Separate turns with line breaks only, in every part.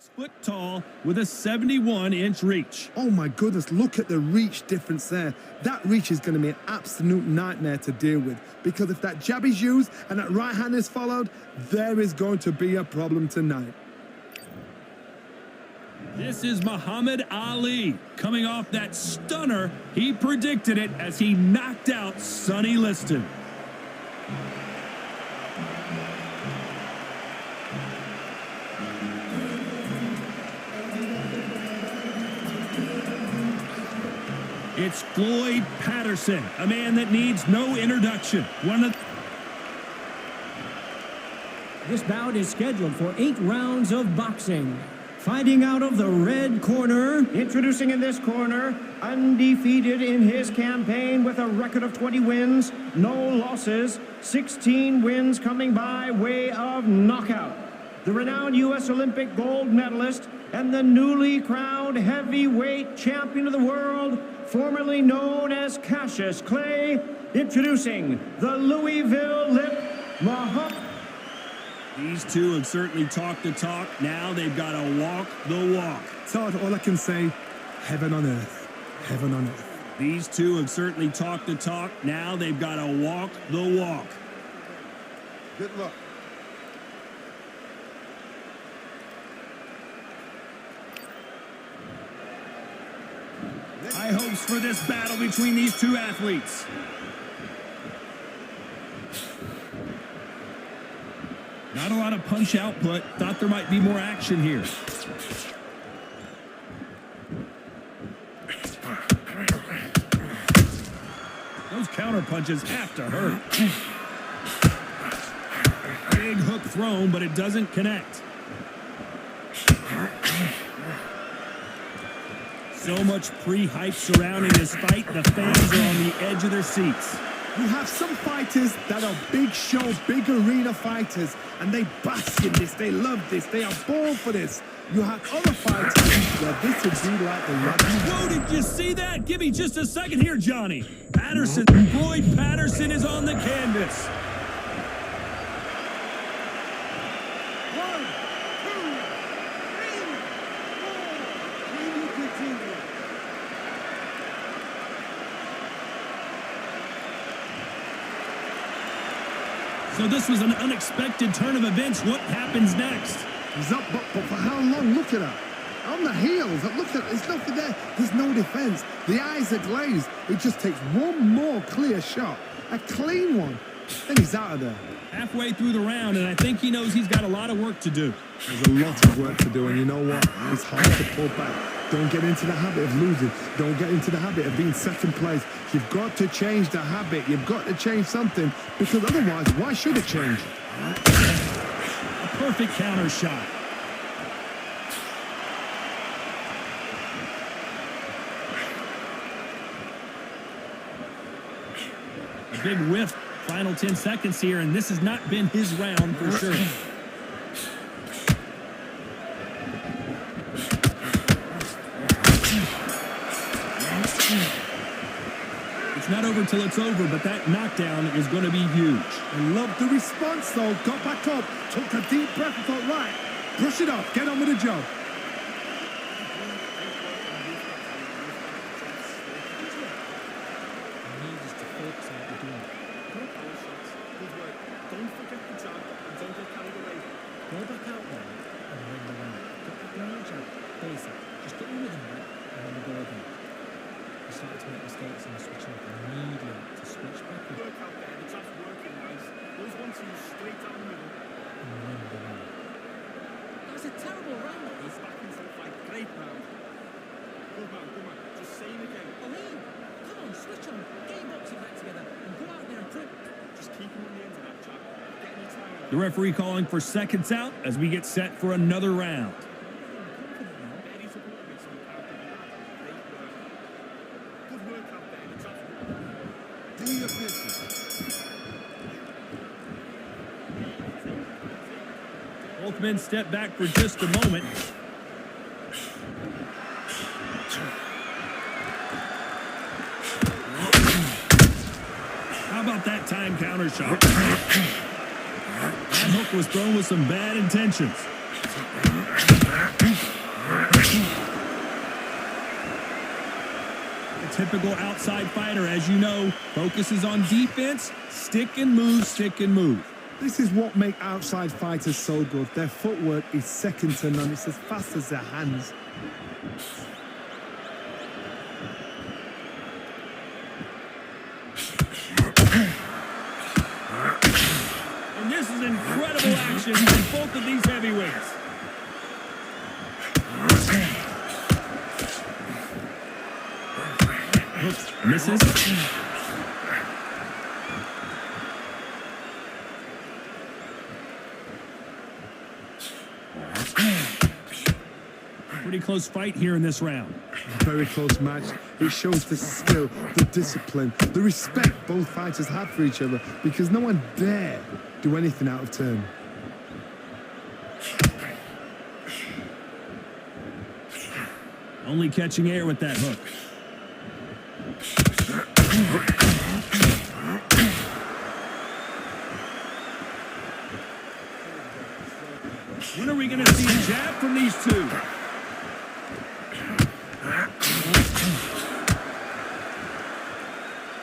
Foot tall with a 71-inch reach.
Oh my goodness, look at the reach difference there. That reach is going to be an absolute nightmare to deal with, because if that jab is used and that right hand is followed, there is going to be a problem tonight.
This is Muhammad Ali coming off that stunner. He predicted it as he knocked out Sonny Liston. It's Floyd Patterson, a man that needs no introduction.
This bout is scheduled for 8 rounds of boxing. Fighting out of the red corner, introducing in this corner, undefeated in his campaign with a record of 20 wins, no losses, 16 wins coming by way of knockout. The renowned U.S. Olympic gold medalist and the newly crowned heavyweight champion of the world, formerly known as Cassius Clay, introducing the Louisville Lip, Muhammad.
These two have certainly talked the talk. Now they've got to walk the walk.
Todd, all I can say, heaven on earth. Heaven on earth.
These two have certainly talked the talk. Now they've got to walk the walk.
Good luck.
High hopes for this battle between these two athletes. Not a lot of punch output. Thought there might be more action here. Those counter punches have to hurt. Big hook thrown, but it doesn't connect. So much pre-hype surrounding this fight. The fans are on the edge of their seats.
You have some fighters that are big show, big arena fighters, and they bask in this, they love this, they are born for this. You have other fighters where this would be like the rugby.
Whoa, did you see that? Give me just a second here, Johnny. Patterson, Floyd Patterson is on the canvas.
1, 2, 3, 4. Can you continue?
So this was an unexpected turn of events. What happens next?
He's up, but for how long? Look at her. On the heels. Look at there's nothing there. There's no defense. The eyes are glazed. It just takes one more clear shot. A clean one. Then he's out of there.
Halfway through the round, and I think he knows he's got a lot of work to do.
There's a lot of work to do, and you know what? It's hard to pull back. Don't get into the habit of losing. Don't get into the habit of being second place. You've got to change the habit. You've got to change something, because otherwise, why should it change?
A perfect counter shot. A big whiff. Final 10 seconds here, and this has not been his round for sure. It's not over till it's over, but that knockdown is going to be huge.
I love the response, though. Got back up, took a deep breath and thought, right, brush it off, get on with the job.
The referee calling for seconds out as we get set for another round. Both men step back for just a moment. How about that time counter shot? That hook was thrown with some bad intentions. typical outside fighter, as you know, focuses on defense, stick and move, stick and move.
This is what makes outside fighters so good. Their footwork is second to none. It's as fast as their hands.
And this is incredible action from both of these heavyweights. Oops, misses. Pretty close fight here in this round.
Very close match. It shows the skill, the discipline, the respect both fighters have for each other, because no one dare do anything out of turn.
Only catching air with that hook. When are we going to see a jab from these two?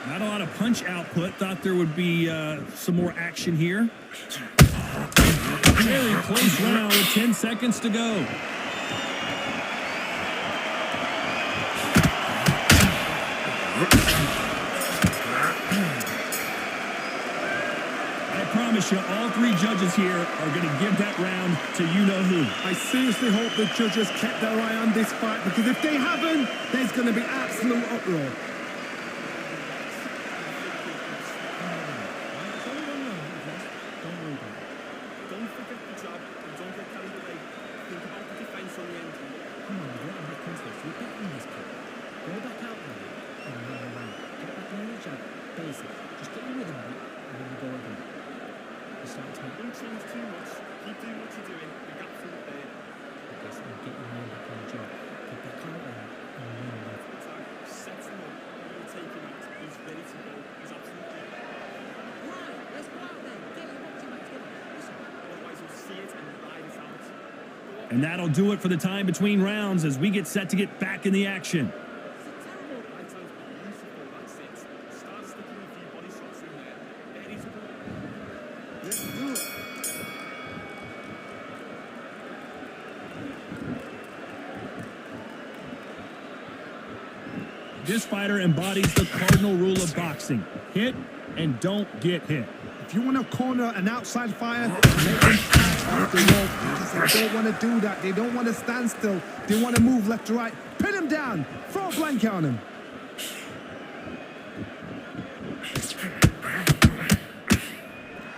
Not a lot of punch output. Thought there would be some more action here. Very close round with 10 seconds to go. I promise you, all three judges here are going to give that round to you-know-who.
I seriously hope the judges kept their eye on this fight, because if they haven't, there's going to be absolute uproar.
Don't forget the job and don't get carried away. Think about the defense on the end.
Come on, you're under control. So you're betting this kid. Go back out there and run around. Get back on your jab. Basic. Just get your rhythm right and then you go again. You start to make.
Don't change too much. Keep doing what you're doing. The gap's in there.
Okay, so get your mind back on the job. Get back out there and run left.
Set him up. You'll take him out. He's ready to go. He's absolutely ready.
Right, let's go out there. Get your boxing back together. Listen.
Otherwise, you'll see it and ride it out.
And that'll do it for the time between rounds as we get set to get back in the action.
It's a terrible right hand. Beautiful. That's it. Start sticking a few body shots in there. Ready to go.
Let's do it.
This fighter embodies the cardinal rule of boxing. Hit and don't get hit.
If you want to corner an outside fire, make them stand off the wall, because they don't want to do that. They don't want to stand still. They want to move left to right. Pin him down. Throw a blanket on him.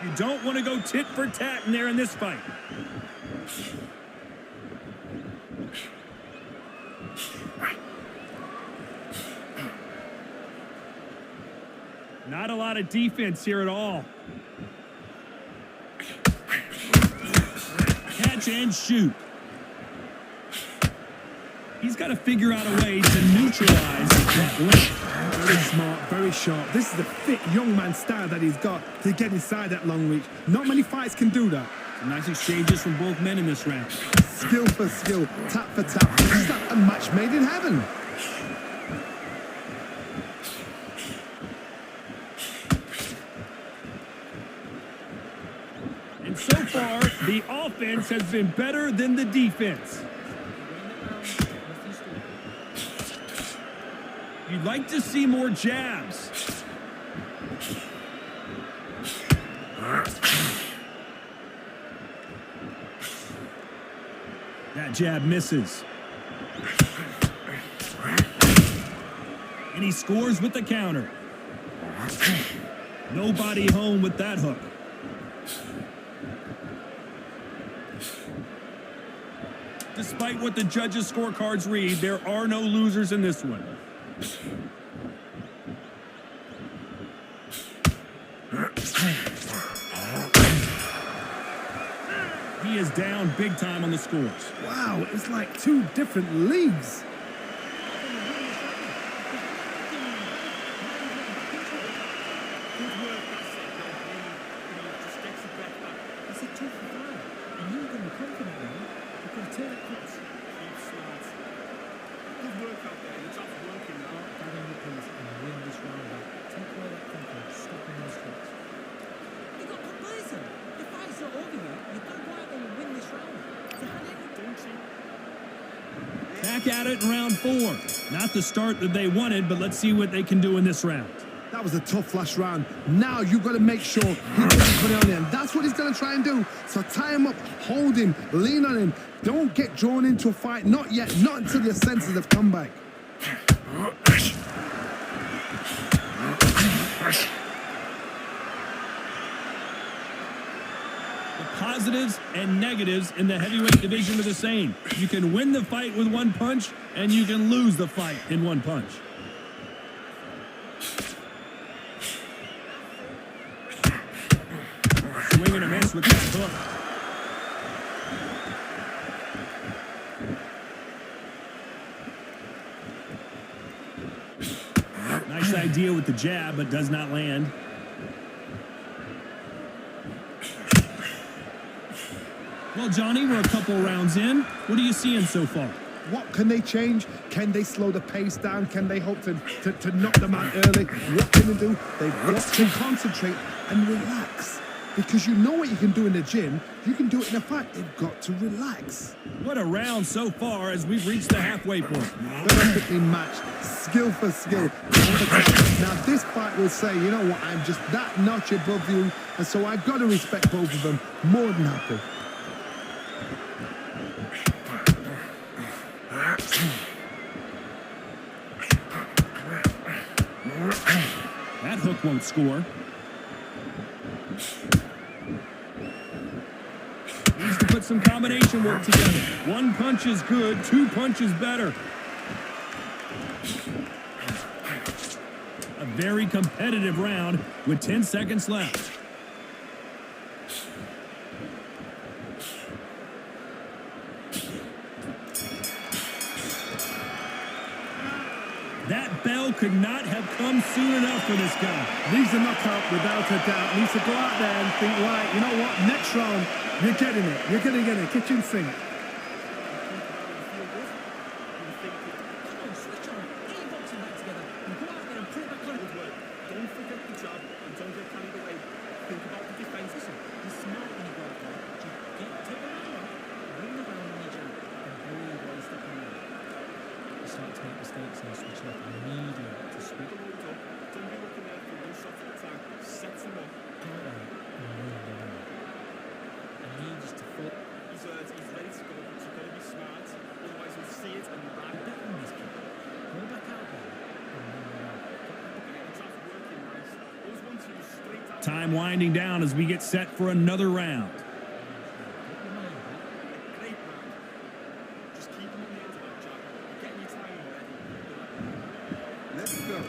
You don't want to go tit for tat in there in this fight. Not a lot of defense here at all. Catch and shoot. He's got to figure out a way to neutralize that length.
Very smart, very sharp. This is the fit young man style that he's got to get inside that long reach. Not many fights can do that.
Some nice exchanges from both men in this round.
Skill for skill, tap for tap. It's like a match made in heaven.
And so far, the offense has been better than the defense. You'd like to see more jabs. That jab misses. And he scores with the counter. Nobody home with that hook. Despite what the judges' scorecards read, there are no losers in this one. He is down big time on the scores.
Wow, it's like two different leagues.
Good work. That's it. Now breathe. Just get your breath back.
It's a tough fight. And you're going to be confident now. You're going to turn it quick.
Keep smart. Good work out there. The job's working now.
Bad on your
Back at it in round 4. Not the start that they wanted, but let's see what they can do in this round.
That was a tough last round. Now you've got to make sure he doesn't put it on him. That's what he's going to try and do. So tie him up, hold him, lean on him. Don't get drawn into a fight. Not yet. Not until your senses have come back.
The positives and negatives in the heavyweight division are the same. You can win the fight with one punch, and you can lose the fight in one punch. Swing and a miss with that hook. Nice idea with the jab, but does not land. Well, Johnny, we're a couple rounds in. What are you seeing so far?
What can they change? Can they slow the pace down? Can they hope to knock them out early? What can they do? They've got to concentrate and relax. Because you know what you can do in the gym, you can do it in a fight. They've got to relax.
What a round so far as we've reached the halfway point.
Perfectly matched, skill for skill. Now this fight will say, you know what, I'm just that notch above you, and so I've got to respect both of them. More than happy.
That hook won't score. Needs to put some combination work together. One punch is good, 2 punches better. A very competitive round with 10 seconds left. That bell could not have come soon enough for this guy.
Needs a knockout without a doubt. Needs to go out there and think, right, you know what, next round, you're getting it. You're going to get it. Kitchen sink.
Come on, switch on. Get your boxing back together. And go out there and put it back on.
Don't forget the jab and don't get carried away. Think about the defense.
Listen, you're smart when you go out there. Just take the round off, win the round on your jab, and breathe while you're stepping out. You start to make mistakes and you switch it up immediately to switch.
Don't be looking there for 1 shot at a time. Set him up.
Go out there and win the round. I need just to foot.
He's ready to go, but you've got to be smart. Otherwise, you'll see it and
You're
back.
better than this kid. Go back out there and win the round.
The jab's working nice. Those 1-2 straight out.
Time winding down as we get set for another round.
Get your mind back.
Great round. Just keep him on the end of that jab. You're getting your time already.
Let's go.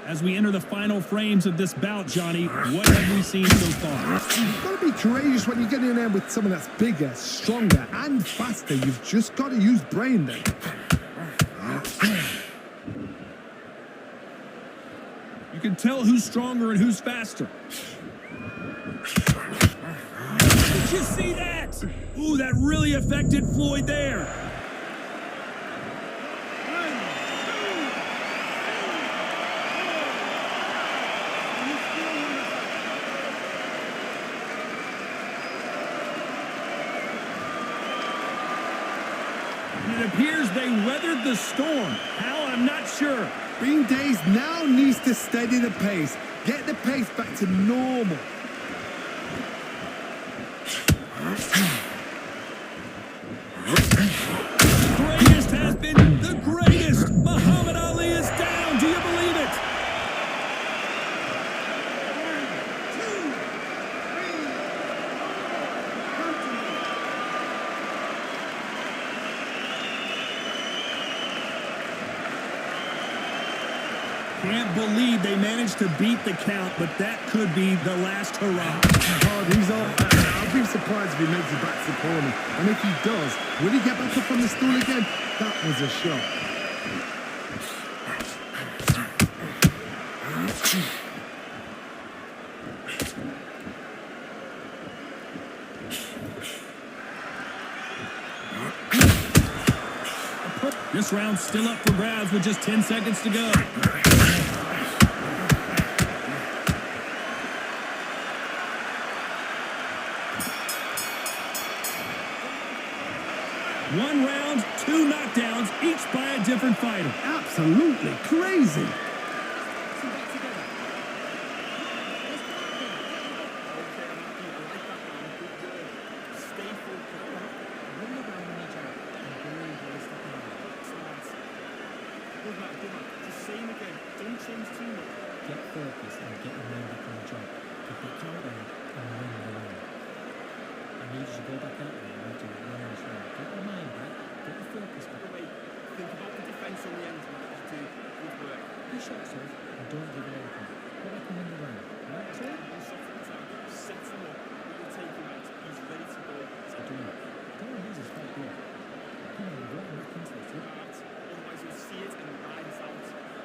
As we enter the final frames of this bout, Johnny, what have we seen so far?
You've got to be courageous when you get in there with someone that's bigger, stronger, and faster. You've just got to use brain then.
You can tell who's stronger and who's faster. Did you see that? Ooh, that really affected Floyd there. It appears they weathered the storm. How? I'm not sure.
Bean Days now needs to steady the pace. Get the pace back to normal.
The greatest has been the greatest. Muhammad Ali is down. Do you believe it? Can't believe they managed to beat the count, but that could be the last hurrah.
Oh, he's all. I'll be surprised if he makes it back to the corner. And if he does, will he get back up on the stool again? That was a shot.
This round's still up for grabs with just 10 seconds to go. each by a different fighter.
Absolutely crazy.
Sit back together. Let's go.
Okay, I'm happy. I like that, man. Good work. Stay focused.
Win the round on each other and believe what is stepping out.
Smart. Good man, good man. Just same again. Don't change too much.
Get focused and get your mind back on the job. Keep that calm down and win the round. I need you to go back out there and you to win this round. Get your mind back, get your focus
By
back.
the way, think about the defense on the end, man. Just do good work.
Push yourself and don't give it anything. Go back and win the round. Alright, so?
One shot at a time. Set him up. You'll take him out. He's ready to go.
So do it. Don't lose this fight yet. Come on, we're getting back into this. Yeah?
Smart. Otherwise, you'll see it and ride it out.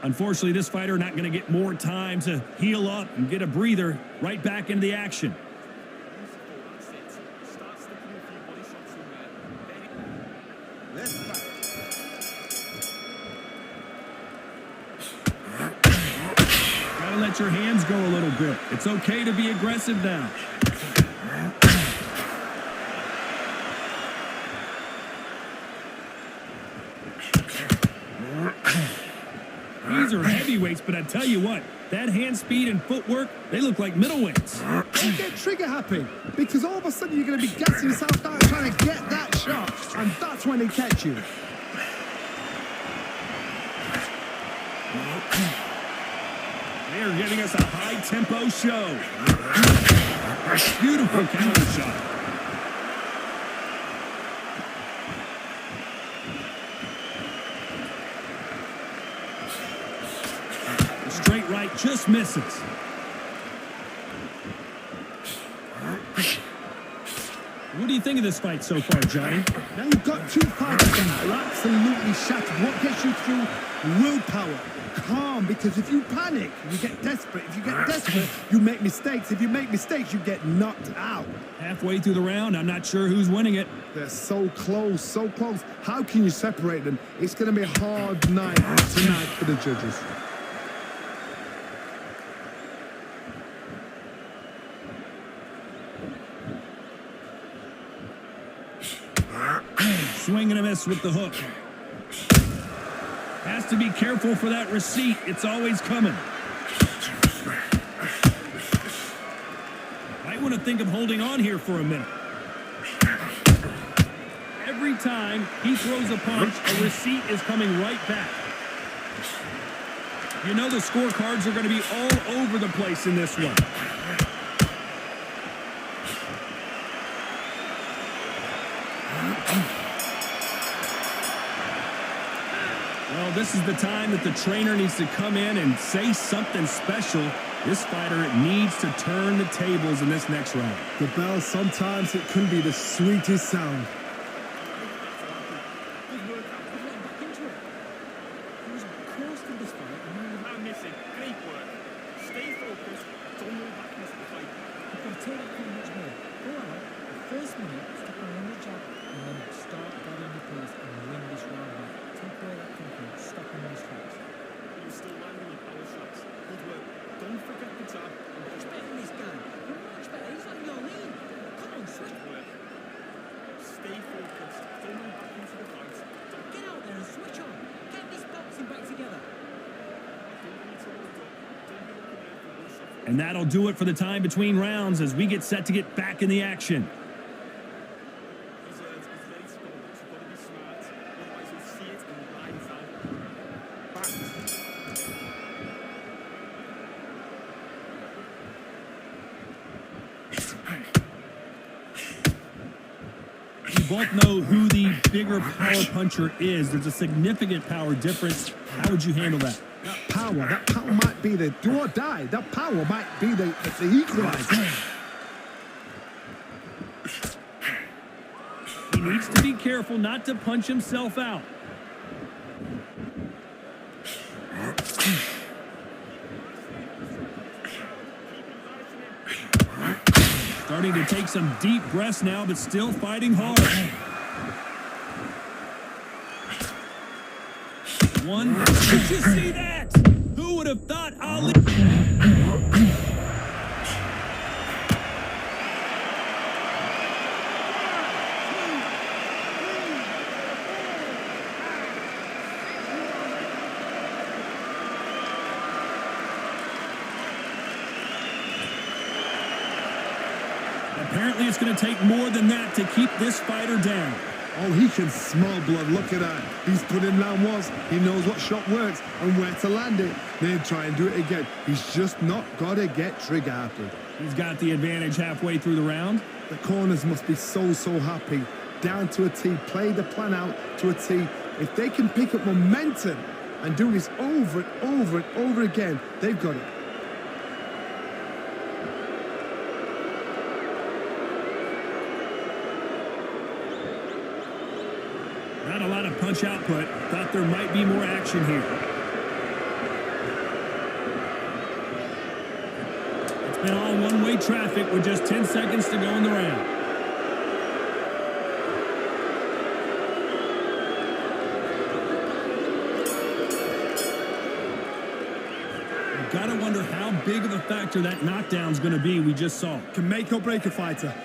Unfortunately, this fighter not going to get more time to heal up and get a breather. Right back into the action.
Beautiful. That's it. Start sticking a few body shots in there. Very
Let's fight.
Gotta let your hands go a little bit. It's okay to be aggressive now. These are heavyweights, but I tell you what, that hand speed and footwork, they look like middleweights.
Don't get trigger happy, because all of a sudden you're going to be gassing yourself out trying to get that shot, and that's when they catch you.
They are giving us a high-tempo show. Beautiful counter shot. The straight right just misses. What do you think of this fight so far, Johnny?
Now you've got two fighters that are absolutely shattered. What gets you through? Willpower. Calm, because if you panic, you get desperate. If you get desperate, you make mistakes. If you make mistakes, you get knocked out.
Halfway through the round, I'm not sure who's winning it.
They're so close, so close. How can you separate them? It's going to be a hard night tonight for the judges.
Swing and a miss with the hook. Has to be careful for that receipt. It's always coming. Might want to think of holding on here for a minute. Every time he throws a punch, a receipt is coming right back. You know the scorecards are going to be all over the place in this one. Well, this is the time that the trainer needs to come in and say something special. This fighter needs to turn the tables in this next round.
The bell, sometimes it can be the sweetest sound.
Good work out. We're getting back into it. He was close to this fight and now
not missing. Great work. Stay focused. Don't move back into the fight.
you've got to take that from much more. Go out, the first minute, stick around the jab, and then start gathering your pace and win this round back. Take away that confidence, stop him in his tracks.
You're still landing your power shots. Good work. Don't forget the jab.
Much better than this guy. You're much better. He's on your lead. Come on, switch.
Good work. Stay focused. Don't move back into the fight.
Get out there and switch on. Get this boxing back together.
Don't need to hold up. Don't be looking there for one shot.
And that'll do it for the time between rounds as we get set to get back in the action.
He's ready to go. But you've got to be smart. Otherwise, you'll see it and ride it out.
You both know who the bigger power puncher is. There's a significant power difference. How would you handle that?
That power might be the do or die. That power might be the equalizer.
He needs to be careful not to punch himself out. Starting to take some deep breaths now, but still fighting hard. One. Did you see that? Who would have thought Ali? Apparently, it's going to take more than that to keep this fighter down.
Oh, he can smell blood. Look at that. He's put in down once. He knows what shot works and where to land it. Then try and do it again. He's just not got to get trigger happy.
He's got the advantage halfway through the round.
The corners must be so happy. Down to a T. Play the plan out to a T. If they can pick up momentum and do this over and over and over again, they've got it.
Not a lot of punch output. Thought there might be more action here. It's been all one-way traffic with just 10 seconds to go in the round. You've got to wonder how big of a factor that knockdown's going to be we just saw.
Can make or break a fighter.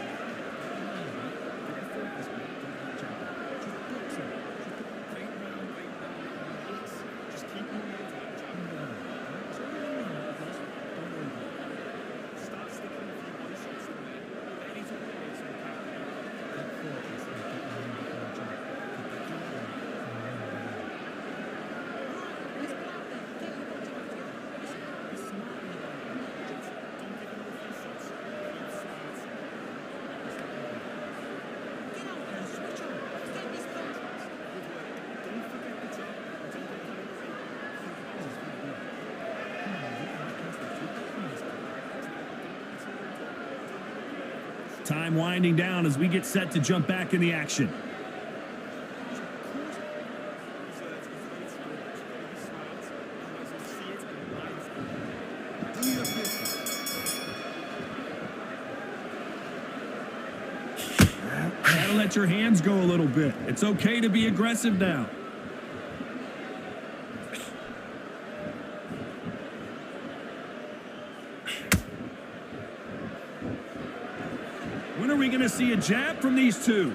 Time winding down as we get set to jump back in the action. Gotta let your hands go a little bit. It's okay to be aggressive now. When are we going to see a jab from these two?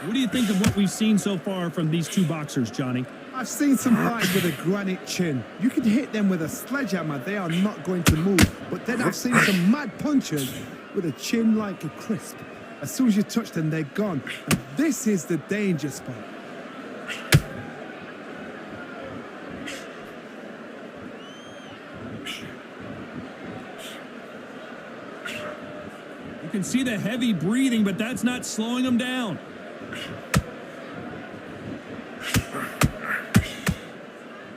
What do you think of what we've seen so far from these two boxers, Johnny?
I've seen some fights with a granite chin. You can hit them with a sledgehammer. They are not going to move. But then I've seen some mad punchers with a chin like a crisp. As soon as you touch them, they're gone. And this is the danger spot.
You can see the heavy breathing, but that's not slowing him down.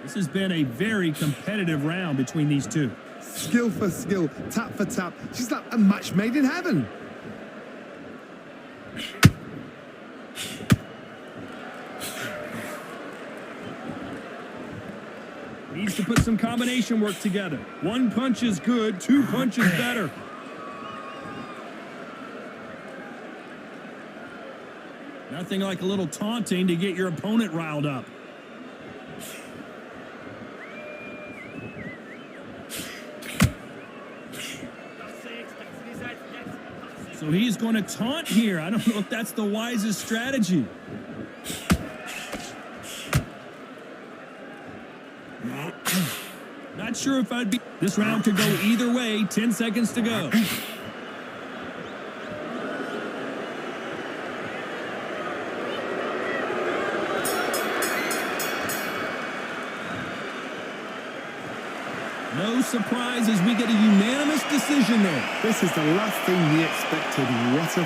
This has been a very competitive round between these two.
Skill for skill, tap for tap. She's like a match made in heaven.
Needs to put some combination work together. One punch is good, two punches better. Nothing like a little taunting to get your opponent riled up. So he's going to taunt here. I don't know if that's the wisest strategy. Not sure if I'd be... This round could go either way. 10 seconds to go. No surprise as we get a unanimous decision there.
This is the last thing we expected. What a